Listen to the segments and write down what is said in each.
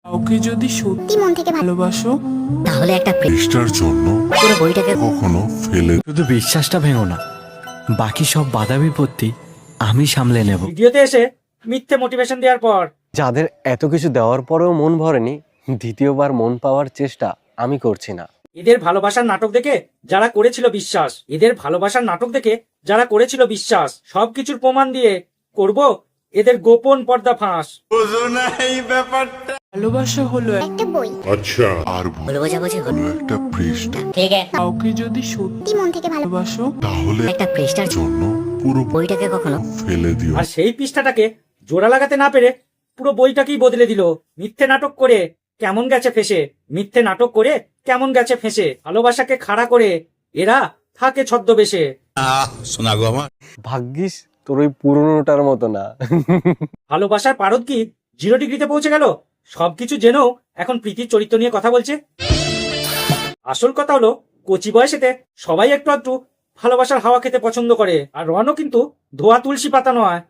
কাউকে যদি সত্যি মন থেকে ভালোবাসো তাহলে একটা পৃষ্ঠার জন্য পুরো বইটাকে কখনো ফেলে শুধু বিশ্বাসটা ভেঙো না, বাকি সব বাধা বিপত্তি আমি সামলে নেব। ভিডিওতে এসে মিথ্যে মোটিভেশন দেওয়ার পর যাদের এত কিছু দেওয়ার পরেও মন ভরেনি, দ্বিতীয়বার মন পাওয়ার চেষ্টা আমি করছি না। এদের ভালোবাসার নাটক দেখে যারা করেছিল বিশ্বাস, এদের ভালোবাসার নাটক দেখে যারা করেছিল বিশ্বাস, সবকিছুর প্রমাণ দিয়ে করব এদের গোপন পর্দা ফাঁস। ভালোবাসা হলো আর ভুল বোঝাবুঝি হলো একটা পৃষ্ঠা ঠিক আছে, কাউকে যদি সত্যি মন থেকে ভালোবাসো তাহলে একটা পৃষ্ঠার জন্য পুরো বইটাকে কখনো ফেলে দিও। আর সেই পৃষ্ঠাটাকে জোড়া লাগাতে না পেরে পুরো বইটাকেই বদলে দিল। মিথ্যে নাটক করে কেমন গেছে ফেসে, মিথ্যে নাটক করে কেমন গেছে ফেসে, ভালোবাসাকে খাড়া করে এরা থাকে ছদ্মবেশে। ভাগ্যিস তোর ওই পুরনোটার মতো না। ভালোবাসার পারদ কি 0 ডিগ্রিতে পৌঁছে গেল? সবকিছু জেনেও এখন প্রীতির চরিত্র নিয়ে কথা বলছে। আসল কথা হলো কচি বয়সেতে সবাই একটু একটু ভালোবাসার হাওয়া খেতে পছন্দ করে, আর রনও কিন্তু ধোয়া তুলসী পাতা নয়।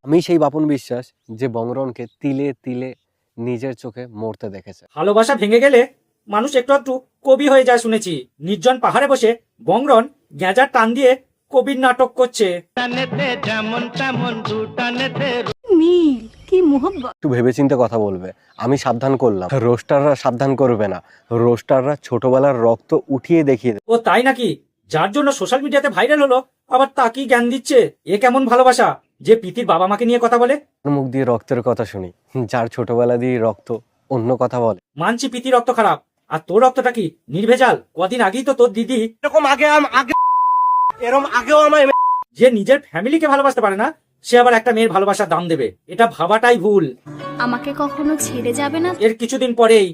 আমি সেই বাপন বিশ্বাস যে বংরনকে তিলে তিলে নিজের চোখে মরতে দেখেছে। ভালোবাসা ভেঙে গেলে মানুষ একটু একটু কবি হয়ে যায় শুনেছি। নির্জন পাহাড়ে বসে বংরন গেঁজার টান দিয়ে কবির নাটক করছে। একটু ভেবেচিন্তে কথা বলবে। আমি সাবধান করলাম, রোস্টাররা সাবধান করবে না। রোস্টাররা ছোটবেলার রক্ত উঠিয়ে দেখিয়ে দেবে। ও তাই নাকি? যার জন্য সোশ্যাল মিডিয়াতে ভাইরাল হলো আবার তাকেই জ্ঞান দিচ্ছে। এ কেমন ভালোবাসা যে প্রীতির বাবা মাকে নিয়ে কথা বলে? মুখ দিয়ে রক্তের কথা শুনি, যার ছোটবেলা দিয়ে রক্ত অন্য কথা বলে। মানছি প্রীতি রক্ত খারাপ, আর তোর রক্তটা কি নির্ভেজাল? কদিন আগেই তো তোর দিদি যে নিজের ফ্যামিলিকে ভালোবাসতে পারে না, সে আবার একটা মেয়ের ভালোবাসার দাম দেবে, এটা ভাবাটাই ভুল। আমাকে কখনো ছেড়ে যাবে না। এর কিছুদিন পরেই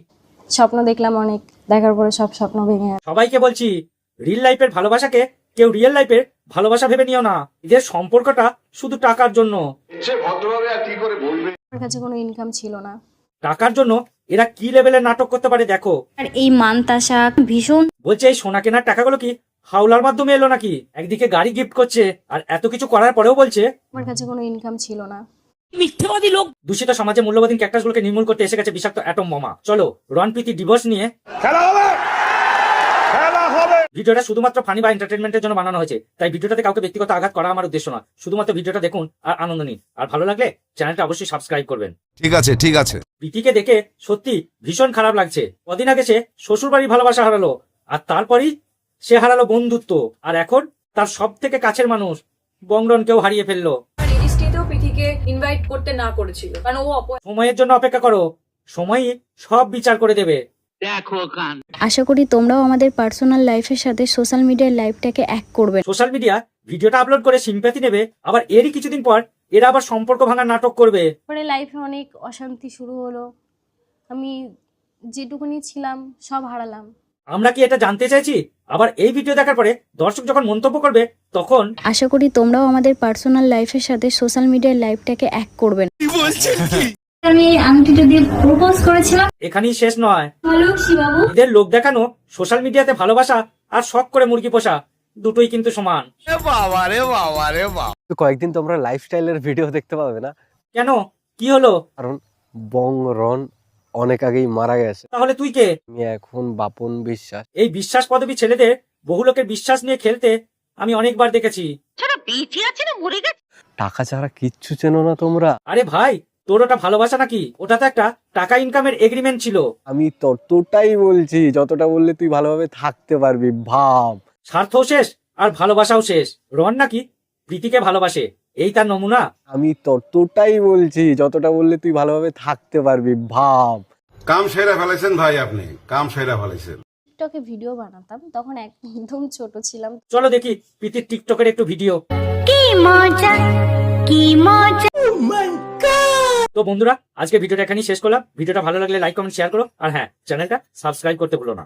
স্বপ্ন দেখলাম অনেক, দেখার পরে সব স্বপ্ন ভেঙে গেল। সবাইকে বলছি, রিল লাইফের ভালোবাসাকে কেউ রিয়েল লাইফের ভালোবাসা ভেবে নিও না। এদের সম্পর্কটা শুধু টাকার জন্য। আমার কাছে কোনো ইনকাম ছিল না। টাকার জন্য এরা কি লেভেলের নাটক করতে পারে দেখো। আর এই মানতাসা ভীষণ বলছে এই সোনা কেনার টাকাগুলো কি হাওলার মাধ্যমে এলো নাকি? একদিকে গাড়ি গিফট করছে আর এত কিছু করার পরেও বলছে আমার কাছে কোনো ইনকাম ছিল না। দূষিত সমাজে মূল্যবাদী ক্যাক্টাসগুলোকে নির্মূল করতে এসে গেছে বিষাক্ত অ্যাটম বোমা। চলো রণপ্রীতি ডিভোর্স নিয়ে ভিডিওটা শুধুমাত্র ফানি বা এন্টারটেনমেন্টের জন্য বানানো হয়েছে, তাই ভিডিওটাতে কাউকে ব্যক্তিগত আঘাত করা আমার উদ্দেশ্য নয়। শুধুমাত্র ভিডিওটা দেখুন আর আনন্দ নিন, আর ভালো লাগলে চ্যানেলটা অবশ্যই সাবস্ক্রাইব করবেন। ঠিক আছে প্রীতিকে দেখে সত্যি ভীষণ খারাপ লাগছে। কদিন আগে সে শ্বশুর বাড়ির ভালোবাসা হারালো, আর তারপরই সে হারালো বন্ধুত্ব, আর এখন তার সব থেকে কাছের মানুষ বংরনকেও হারিয়ে ফেললো। প্রীতিকে ইনভাইট করতে না করেছিল কারণ ও সময়ের জন্য অপেক্ষা করো, সময়ই সব বিচার করে দেবে। আশা করি তোমরাও আমাদের পার্সোনাল লাইফের সাথে সোশ্যাল মিডিয়ার লাইফটাকে এক করবে। সোশ্যাল মিডিয়া ভিডিওটা আপলোড করে সিম্প্যাথি নেবে, আবার এরই কিছুদিন পর এরা আবার সম্পর্ক ভাঙার নাটক করবে। পরে লাইফে অনেক অশান্তি শুরু হলো, আমি যেটুকুনি ছিলাম সব হারালাম। আমরা কি এটা জানতে চাইছি? আবার এই ভিডিও দেখার পরে দর্শক যখন মন্তব্য করবে তখন আশা করি তোমরাও আমাদের পার্সোনাল লাইফের সাথে সোশ্যাল মিডিয়ার লাইফটাকে এক করবে। আমি আংটিটা দিয়ে প্রপোজ করেছিলাম। এখানেই শেষ নয়। হ্যালো শিবাবু। এদের লোক দেখানো, সোশ্যাল মিডিয়াতে ভালোবাসা আর শখ করে মুরগি পোষা দুটোই কিন্তু সমান। কয়েকদিন তোমরা লাইফস্টাইলের ভিডিও দেখতে পাবে না। কেন, কি হলো? কারণ বংরন অনেক আগেই মারা গেছে। তাহলে তুই কে? আমি এখন বাপন বিশ্বাস। এই বিশ্বাস পদবী ছেলেদের বহু লোকের বিশ্বাস নিয়ে খেলতে আমি অনেকবার দেখেছি। টাকা ছাড়া কিচ্ছু চেনো না তোমরা। আরে ভাই, তোর ওটা ভালোবাসা নাকি? ওটা তো একটা টাকা ইনকামের এগ্রিমেন্ট ছিল। আমি ততটাই বলছি যতটা বললে তুই ভালোভাবে থাকতে পারবি। ভাব, স্বার্থও শেষ আর ভালোবাসাও শেষ। রন নাকি প্রীতিকে ভালোবাসে, এই তার নমুনা। আমি ততটাই বলছি যতটা বললে তুই ভালোভাবে থাকতে পারবি। ভাব, কাম সেরা ফেলেছেন ভাই, আপনি কাম সেরা ফেলেছেন। টিকটকে ভিডিও বানাতাম, তখন একদম ছোট ছিলাম। চলো দেখি প্রীতির টিকটকের একটু ভিডিও। তো বন্ধুরা, আজকে ভিডিওটা এখানেই শেষ করলাম। ভিডিওটা ভালো লাগলে লাইক কমেন্ট শেয়ার করো, আর হ্যাঁ, চ্যানেলটা সাবস্ক্রাইব করতে ভুলো না।